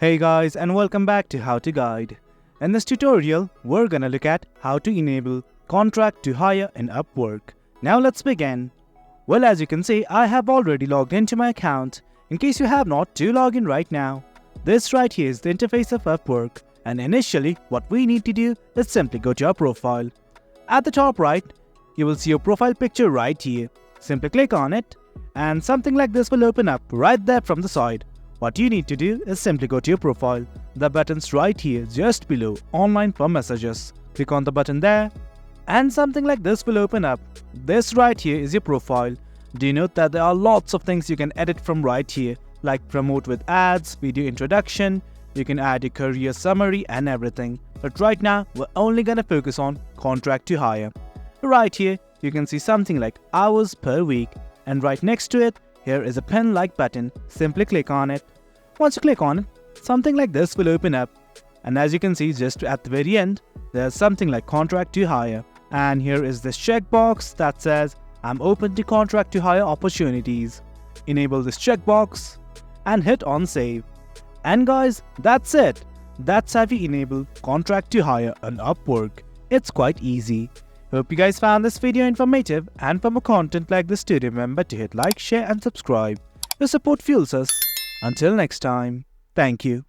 Hey guys, and welcome back to How to Guide. In this tutorial, we're gonna look at how to enable contract to hire in Upwork. Now let's begin. Well, as you can see, I have already logged into my account. In case you have not, do log in right now. This right here is the interface of Upwork, and initially what we need to do is simply go to our profile. At the top right, you will see your profile picture right here. Simply click on it, and something like this will open up right there from the side. What you need to do is simply go to your profile. The button's right here just below online for messages. Click on the button there and something like this will open up. This right here is your profile. Do you note that there are lots of things you can edit from right here, like promote with ads, video introduction, you can add your career summary and everything. But right now we're only gonna focus on contract to hire. Right here you can see something like hours per week, and right next to it here is a pen like button. Simply click on it. Once you click on it, something like this will open up. And as you can see, just at the very end, there's something like contract to hire. And here is this checkbox that says, I'm open to contract to hire opportunities. Enable this checkbox and hit on save. And guys, that's it. That's how you enable contract to hire on Upwork. It's quite easy. Hope you guys found this video informative, and for more content like this, do remember to hit like, share and subscribe. Your support fuels us. Until next time, thank you.